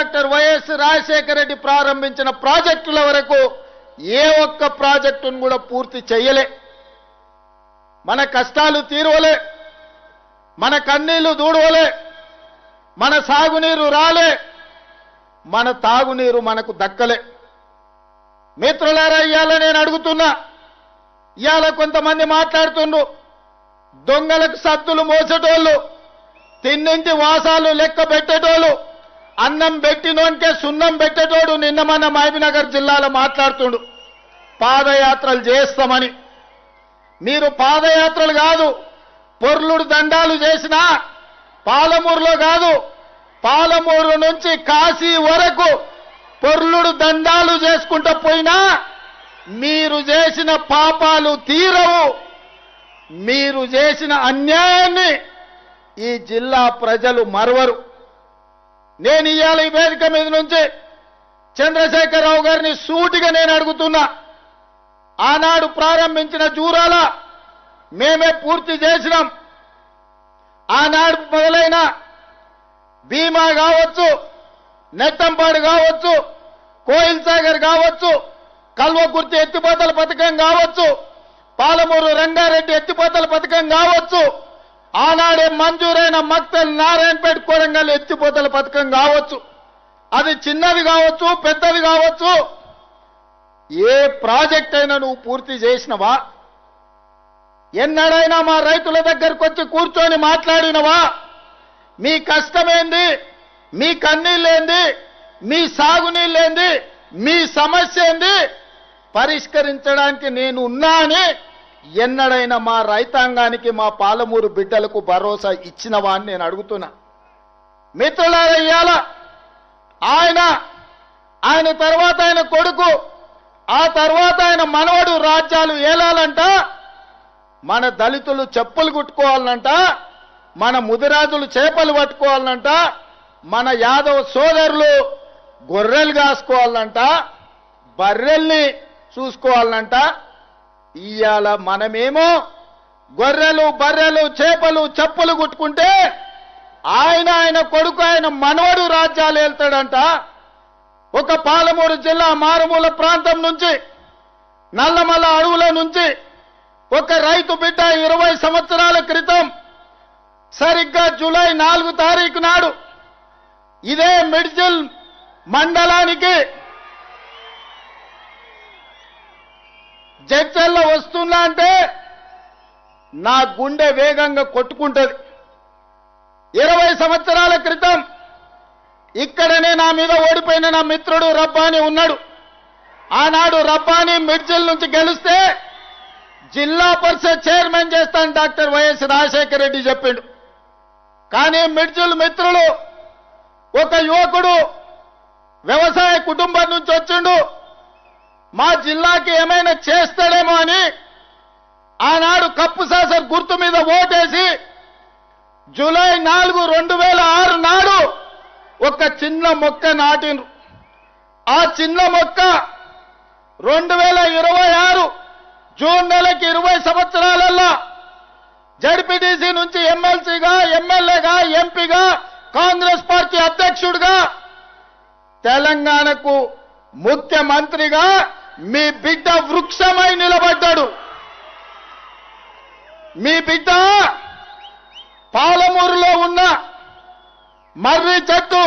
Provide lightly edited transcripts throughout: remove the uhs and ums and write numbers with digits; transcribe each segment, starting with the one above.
Doctor YS Rajasekhara Reddy ప్రారంభించిన ప్రాజెక్టుల వరకు ఏ ఒక్క ప్రాజెక్టును కూడా పూర్తి చేయలే. మన కష్టాలు తీరవలే, మన కన్నీళ్లు దూడవలే, మన సాగునీరు రాలే, మన తాగునీరు మనకు దక్కలే. మిత్రులారా, ఇవాళ నేను అడుగుతున్నా, ఇవాళ కొంతమంది మాట్లాడుతుండ్రు, దొంగలకు సత్తులు మోసేటోళ్ళు, తిన్నింటి వాసాలు లెక్క పెట్టేటోళ్ళు, అన్నం పెట్టినోనికే సున్నం పెట్టేటోడు నిన్న మన మహబూబ్నగర్ జిల్లాలో మాట్లాడుతుండు పాదయాత్రలు చేస్తామని. మీరు పాదయాత్రలు కాదు, పొర్లుడు దండాలు చేసినా పాలమూరులో కాదు, పాలమూరు నుంచి కాశీ వరకు పొర్లుడు దండాలు చేసుకుంటూ పోయినా మీరు చేసిన పాపాలు తీరవు. మీరు చేసిన అన్యాయాన్ని ఈ జిల్లా ప్రజలు మరవరు. నేను ఇవాళ ఈ వేదిక మీద నుంచి చంద్రశేఖరరావు గారిని సూటిగా నేను అడుగుతున్నా, ఆనాడు ప్రారంభించిన జూరాల మేమే పూర్తి చేసినాం. ఆనాడు మొదలైన భీమా కావచ్చు, నెట్టంపాడు కావచ్చు, కోయిల్ సాగర్ కావచ్చు, కల్వకుర్తి ఎత్తిపోతల పథకం కావచ్చు, పాలమూరు రంగారెడ్డి ఎత్తిపోతల పథకం కావచ్చు, ఆనాడే మంజూరైన మక్తల్ నారాయణపేట కొడంగల్ ఎత్తిపోతల పథకం కావచ్చు, అది చిన్నది కావచ్చు, పెద్దది కావచ్చు, ఏ ప్రాజెక్ట్ అయినా నువ్వు పూర్తి చేసినవా? ఎన్నడైనా మా రైతుల దగ్గరకు వచ్చి కూర్చొని మాట్లాడినవా? మీ కష్టమేంది, మీ కన్నీళ్ళేంది, మీ సాగునీళ్ళేంది, మీ సమస్య ఏంది, పరిష్కరించడానికి నేను ఉన్నా అని ఎన్నడైనా మా రైతాంగానికి, మా పాలమూరు బిడ్డలకు భరోసా ఇచ్చినవా అని నేను అడుగుతున్నా. మిత్రులారా, ఇయ్యాల ఆయన తర్వాత ఆయన కొడుకు, ఆ తర్వాత ఆయన మనవడు రాజ్యాలు ఏలాలంట, మన దళితులు చెప్పులు కుట్టుకోవాలంట, మన ముదిరాజులు చేపలు పట్టుకోవాలంట, మన యాదవ్ సోదరులు గొర్రెలు కాసుకోవాలంట, బర్రెల్ని చూసుకోవాలంట. ఇవాళ మనమేమో గొర్రెలు బర్రెలు చేపలు చెప్పులు కుట్టుకుంటే ఆయన కొడుకు ఆయన మనవడు రాజ్యాలు వెళ్తాడంట. ఒక పాలమూరు జిల్లా మారుమూల ప్రాంతం నుంచి, నల్లమల్ల అడవుల నుంచి ఒక రైతు బిడ్డ 20 సంవత్సరాల క్రితం సరిగ్గా జూలై 4 తారీఖు నాడు ఇదే మిడ్జిల్ మండలానికి జడ్చల్లో వస్తున్నా అంటే నా గుండె వేగంగా కొట్టుకుంటది. 20 సంవత్సరాల క్రితం ఇక్కడనే నా మీద ఓడిపోయిన నా మిత్రుడు రబ్బానీ ఉన్నాడు. ఆనాడు రబ్బానీ మిడ్జిల్ నుంచి గెలిస్తే జిల్లా పరిషత్ చైర్మన్ చేస్తాను డాక్టర్ వైఎస్ రాజశేఖర రెడ్డి చెప్పిండు. కానీ మిడ్జిల్ మిత్రులు ఒక యువకుడు వ్యవసాయ కుటుంబం నుంచి వచ్చిండు, మా జిల్లాకి ఏమైనా చేస్తాడేమో అని ఆనాడు కప్పు సాసర్ గుర్తు మీద ఓటేసి జూలై 4, 2006 నాడు ఒక చిన్న మొక్క నాటిండ్రు. ఆ చిన్న మొక్క 2026 జూన్ నెలకి 20 సంవత్సరాలలో జడ్పీటీసీ నుంచి ఎమ్మెల్సీగా, ఎమ్మెల్యేగా, ఎంపీగా, కాంగ్రెస్ పార్టీ అధ్యక్షుడిగా, తెలంగాణకు ముఖ్యమంత్రిగా మీ బిడ్డ వృక్షమై నిలబడ్డాడు. మీ బిడ్డ పాలమూరులో ఉన్న మర్రి చెట్టు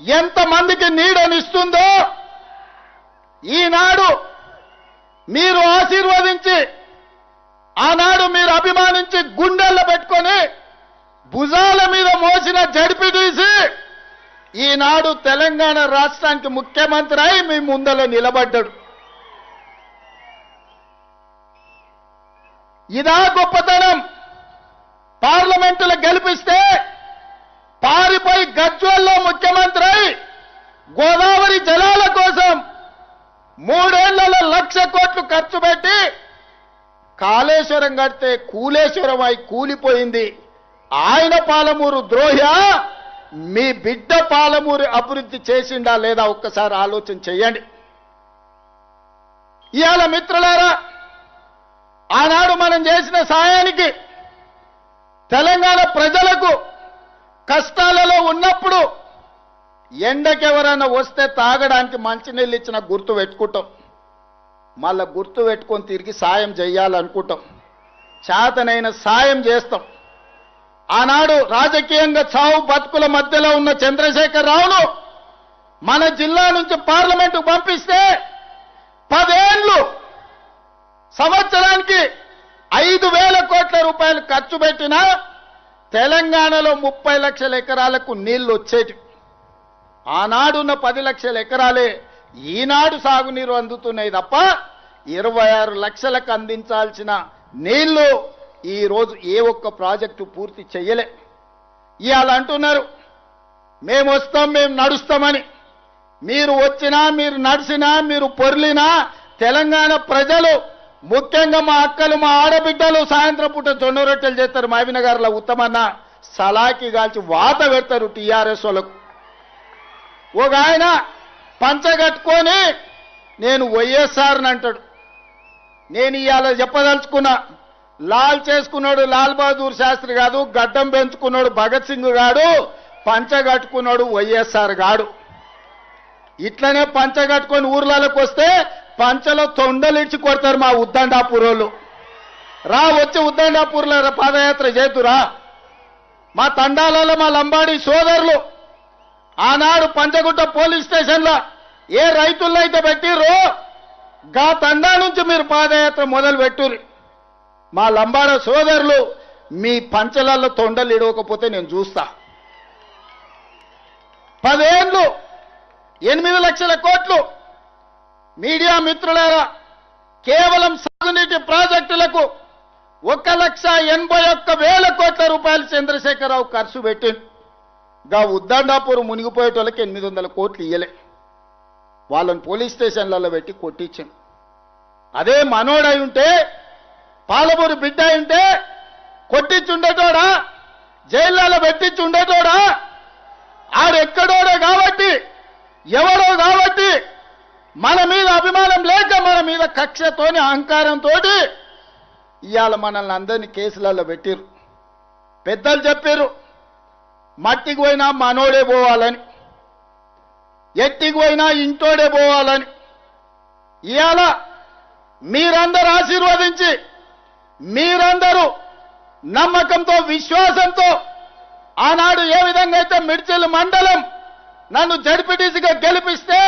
ఎంతమందికి నీడనిస్తుందో ఈనాడు మీరు ఆశీర్వదించి, ఆనాడు మీరు అభిమానించి గుండెల్లో పెట్టుకొని భుజాల మీద మోసిన జడ్పీటీసీ ఈనాడు తెలంగాణ రాష్ట్రానికి ముఖ్యమంత్రి అయి మీ ముందర నిలబడ్డాడు. ఇదా గొప్పతనం. పార్లమెంటులో గెలిపిస్తే పారిపోయి గజ్వేల్లో ముఖ్యమంత్రి అయి గోదావరి జలాల కోసం 3 ఏళ్లలో 1,00,000 కోట్లు ఖర్చు పెట్టి కాళేశ్వరం కడితే కూలేశ్వరం అయి కూలిపోయింది. ఆయన పాలమూరు ద్రోహి, మీ బిడ్డ పాలమూరు అభివృద్ధి చేసిండా లేదా ఒక్కసారి ఆలోచన చేయండి. ఇవాళ మిత్రులారా, ఆనాడు మనం చేసిన సాయానికి తెలంగాణ ప్రజలకు కష్టాలలో ఉన్నప్పుడు ఎండకెవరైనా వస్తే తాగడానికి మంచినీళ్ళు ఇచ్చిన గుర్తు పెట్టుకుంటాం, మళ్ళా గుర్తు పెట్టుకొని తిరిగి సాయం చేయాలనుకుంటాం, చేతనైన సాయం చేస్తాం. ఆనాడు రాజకీయంగా చావు బతుకుల మధ్యలో ఉన్న చంద్రశేఖర్ రావును మన జిల్లా నుంచి పార్లమెంటుకు పంపిస్తే 10 ఏళ్ళు సంవత్సరానికి 5,000 కోట్ల రూపాయలు ఖర్చు పెట్టినా తెలంగాణలో 30 లక్షల ఎకరాలకు నీళ్లు వచ్చేటి. ఆనాడున్న 10 లక్షల ఎకరాలే ఈనాడు సాగునీరు అందుతున్నాయి తప్ప 26 లక్షలకు అందించాల్సిన నీళ్లు ఈరోజు ఏ ఒక్క ప్రాజెక్టు పూర్తి చెయ్యలే. ఇవాళ అంటున్నారు మేము వస్తాం, మేము నడుస్తామని. మీరు వచ్చినా, మీరు నడిచినా, మీరు పొర్లినా తెలంగాణ ప్రజలు, ముఖ్యంగా మా అక్కలు, మా ఆడబిడ్డలు సాయంత్రం పూట జొన్న రొట్టెలు చేస్తారు. మావినగర్ల ఉత్తమన్న సలాకి కాల్చి వాత పెడతారు టీఆర్ఎస్ వాళ్ళకు. ఒక ఆయన పంచగట్టుకొని నేను వైఎస్ఆర్ని అంటాడు. నేను ఇవాళ చెప్పదలుచుకున్నా, లాల్ చేసుకున్నాడు లాల్ బహదూర్ శాస్త్రి కాదు, గడ్డం పెంచుకున్నాడు భగత్ సింగ్ గాడు, పంచగట్టుకున్నాడు వైఎస్ఆర్ గాడు. ఇట్లనే పంచగట్టుకొని ఊర్లలోకి వస్తే పంచలో తొండలు ఇచ్చి కొడతారు మా ఉద్దండాపూర్ వాళ్ళు. రా వచ్చి ఉద్దండాపూర్లో పాదయాత్ర చేతురా. మా తండాలలో మా లంబాడి సోదరులు ఆనాడు పంచగుట్ట పోలీస్ స్టేషన్లో ఏ రైతుల్లో అయితే పెట్టిర్రో గా తండా నుంచి మీరు పాదయాత్ర మొదలు పెట్టుర్రి. మా లంబాడ సోదరులు మీ పంచలలో తొండలు ఇడవకపోతే నేను చూస్తా. 10 ఏళ్ళు 8 లక్షల కోట్లు. మీడియా మిత్రులారా, కేవలం సాగునీటి ప్రాజెక్టులకు 1,81,000 కోట్ల రూపాయలు చంద్రశేఖరరావు ఖర్చు పెట్టింది. గా ఉద్దండాపూర్ మునిగిపోయేటోళ్ళకి 800 కోట్లు ఇయ్యలే. వాళ్ళని పోలీస్ స్టేషన్లలో పెట్టి కొట్టించింది. అదే మనోడై ఉంటే, పాలమూరు బిడ్డ ఉంటే కొట్టించుండేటోడా, జైళ్ళలో పెట్టించుండేటోడా? ఆడెక్కడోడే కాబట్టి, ఎవరో కాబట్టి మన మీద అభిమానం లేక, మన మీద కక్షతోని అహంకారంతో ఇవాళ మనల్ని అందరినీ కేసులలో పెట్టిరు. పెద్దలు చెప్పారు మట్టికి పోయినా మనోడే పోవాలని, ఎట్టికి పోయినా ఇంటోడే పోవాలని. ఇవాళ మీరందరూ ఆశీర్వదించి, మీరందరూ నమ్మకంతో, విశ్వాసంతో ఆనాడు ఏ విధంగా అయితే మిడ్చల్ మండలం నన్ను జడ్పీటీసీగా గెలిపిస్తే,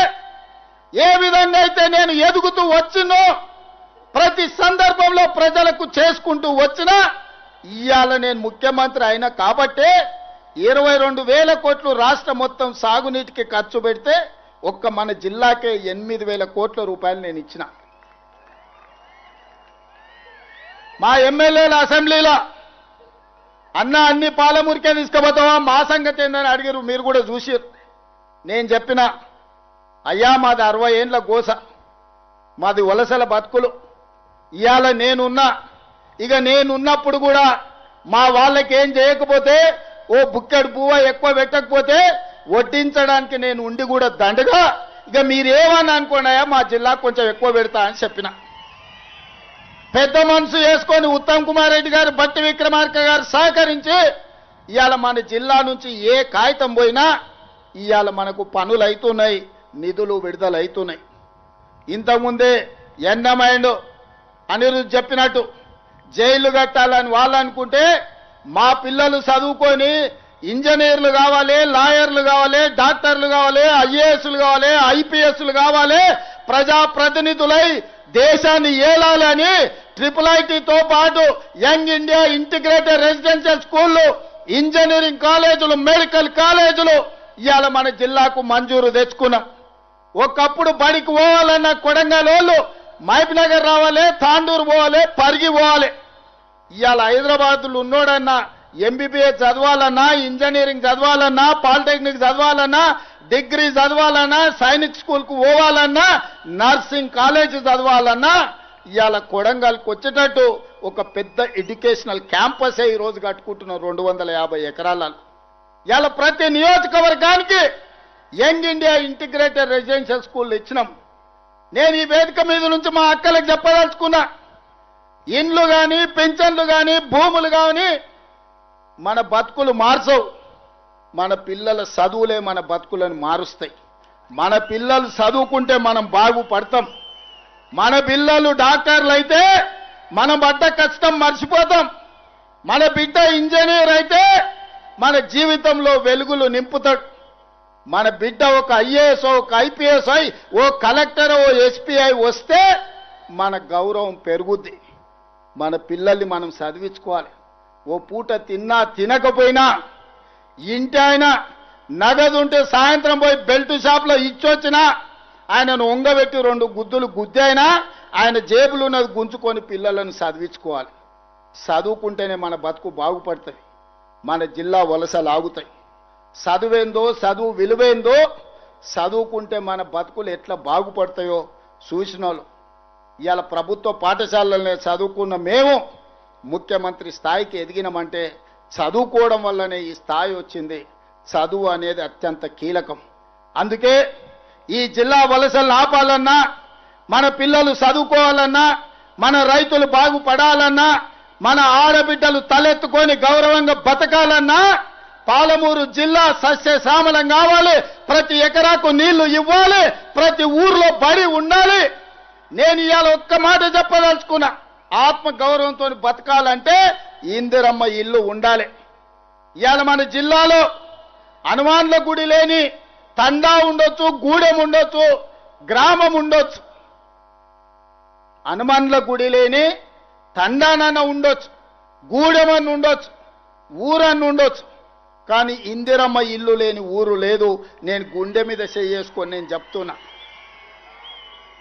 ఏ విధంగా అయితే నేను ఎదుగుతూ వచ్చినో, ప్రతి సందర్భంలో ప్రజలకు చేసుకుంటూ వచ్చినా, ఇవాళ నేను ముఖ్యమంత్రి అయినా కాబట్టే 22,000 కోట్లు రాష్ట్రం మొత్తం సాగునీటికి ఖర్చు పెడితే ఒక్క మన జిల్లాకే 8,000 కోట్ల రూపాయలు నేను ఇచ్చిన. మా ఎమ్మెల్యేల అసెంబ్లీలో అన్న అన్ని పాలమూరికే తీసుకుపోతావా, మా సంగతి ఏందని అడిగారు. మీరు కూడా చూసారు. నేను చెప్పిన అయ్యా మాది 60 ఏండ్ల గోస, మాది వలసల బతుకులు. ఇవాళ నేనున్నా, ఇక నేనున్నప్పుడు కూడా మా వాళ్ళకి ఏం చేయకపోతే, ఓ బుక్కెడు పువ్వ ఎక్కువ పెట్టకపోతే వడ్డించడానికి నేను ఉండి కూడా దండగా, ఇక మీరేమని అనుకోండియా మా జిల్లాకు కొంచెం ఎక్కువ పెడతా అని చెప్పిన. పెద్ద మనసు వేసుకొని ఉత్తమ్ కుమార్ రెడ్డి గారు, బట్టి విక్రమార్క గారు సహకరించి ఇవాళ మన జిల్లా నుంచి ఏ కాగితం పోయినా ఇవాళ మనకు పనులు అవుతున్నాయి, నిధులు విడుదల అవుతున్నాయి. ఇంతకుముందే ఎండమైండ్ అనిరుద్ధ్ చెప్పినట్టు జైలు కట్టాలని వాళ్ళు అనుకుంటే, మా పిల్లలు చదువుకొని ఇంజనీర్లు కావాలి, లాయర్లు కావాలి, డాక్టర్లు కావాలి, ఐఏఎస్లు కావాలి, ఐపీఎస్లు కావాలి, ప్రజాప్రతినిధులై దేశాన్ని ఏలాలని IIITతో పాటు యంగ్ ఇండియా ఇంటిగ్రేటెడ్ రెసిడెన్షియల్ స్కూళ్ళు, ఇంజనీరింగ్ కాలేజీలు, మెడికల్ కాలేజీలు ఇవాళ మన జిల్లాకు మంజూరు తెచ్చుకున్నాం. ఒకప్పుడు బడికి పోవాలన్నా కొడంగల్ వాళ్ళు మహబూబ్నగర్ రావాలి, తాండూరు పోవాలి, పరిగి పోవాలి. ఇవాళ హైదరాబాద్లో ఉన్నోడన్నా ఎంబీబీఎస్ చదవాలన్నా, ఇంజనీరింగ్ చదవాలన్నా, పాలిటెక్నిక్ చదవాలన్నా, డిగ్రీ చదవాలన్నా, సైనిక్ స్కూల్కు పోవాలన్నా, నర్సింగ్ కాలేజీ చదవాలన్నా ఇవాళ కొడంగల్కి వచ్చేటట్టు ఒక పెద్ద ఎడ్యుకేషనల్ క్యాంపసే ఈరోజు కట్టుకుంటున్నాం 250 ఎకరాలలో. ఇవాళ ప్రతి నియోజకవర్గానికి young India integrated residential school ఇచ్చినాం. నేను ఈ వేదిక మీద నుంచి మా అక్కలకు చెప్పదలుచుకున్నా, ఇండ్లు కానీ, పెన్షన్లు కానీ, భూములు కానీ మన బతుకులు మార్చవు. మన పిల్లల చదువులే మన బతుకులను మారుస్తాయి. మన పిల్లలు చదువుకుంటే మనం బాగుపడతాం. మన పిల్లలు డాక్టర్లు అయితే మన పడ్డ కష్టం మర్చిపోతాం. మన బిడ్డ ఇంజనీర్ అయితే మన జీవితంలో వెలుగులు నింపుతాడు. మన బిడ్డ ఒక ఐఏఎస్, ఒక ఐపీఎస్ అయి, ఓ కలెక్టర్, ఓ ఎస్పీ అయి వస్తే మన గౌరవం పెరుగుద్ది. మన పిల్లల్ని మనం చదివించుకోవాలి. ఓ పూట తిన్నా తినకపోయినా ఇంటి ఆయన నగదు ఉంటే సాయంత్రం పోయి బెల్ట్ షాప్లో ఇచ్చొచ్చినా ఆయనను ఒంగబెట్టి 2 గుద్దులు గుద్దైనా ఆయన జేబులు ఉన్నది గుంజుకొని పిల్లలను చదివించుకోవాలి. చదువుకుంటేనే మన బతుకు బాగుపడుతుంది, మన జిల్లా వలసలు ఆగుతాయి. చదువేందో, చదువు విలువేందో, చదువుకుంటే మన బతుకులు ఎట్లా బాగుపడతాయో చూసిన వాళ్ళు. ఇవాళ ప్రభుత్వ పాఠశాలలనే చదువుకున్న మేము ముఖ్యమంత్రి స్థాయికి ఎదిగినామంటే చదువుకోవడం వల్లనే ఈ స్థాయి వచ్చింది. చదువు అనేది అత్యంత కీలకం. అందుకే ఈ జిల్లా వలసలు ఆపాలన్నా, మన పిల్లలు చదువుకోవాలన్నా, మన రైతులు బాగుపడాలన్నా, మన ఆడబిడ్డలు తలెత్తుకొని గౌరవంగా బతకాలన్నా పాలమూరు జిల్లా సస్యశ్యామలం కావాలి. ప్రతి ఎకరాకు నీళ్లు ఇవ్వాలి, ప్రతి ఊర్లో బడి ఉండాలి. నేను ఇవాళ ఒక్క మాట చెప్పదలుచుకున్నా, ఆత్మ గౌరవంతో బతకాలంటే ఇందిరమ్మ ఇల్లు ఉండాలి. ఇవాళ మన జిల్లాలో హనుమాన్ల గుడి లేని తండా ఉండొచ్చు, గూడెం ఉండొచ్చు, గ్రామం ఉండొచ్చు. హనుమాన్ల గుడి లేని తండానన్న ఉండొచ్చు, గూడెమన్న ఉండొచ్చు, ఊరన్న ఉండొచ్చు. కానీ ఇందిరమ్మ ఇల్లు లేని ఊరు లేదు. నేను గుండె మీద చేసుకొని నేను చెప్తున్నా.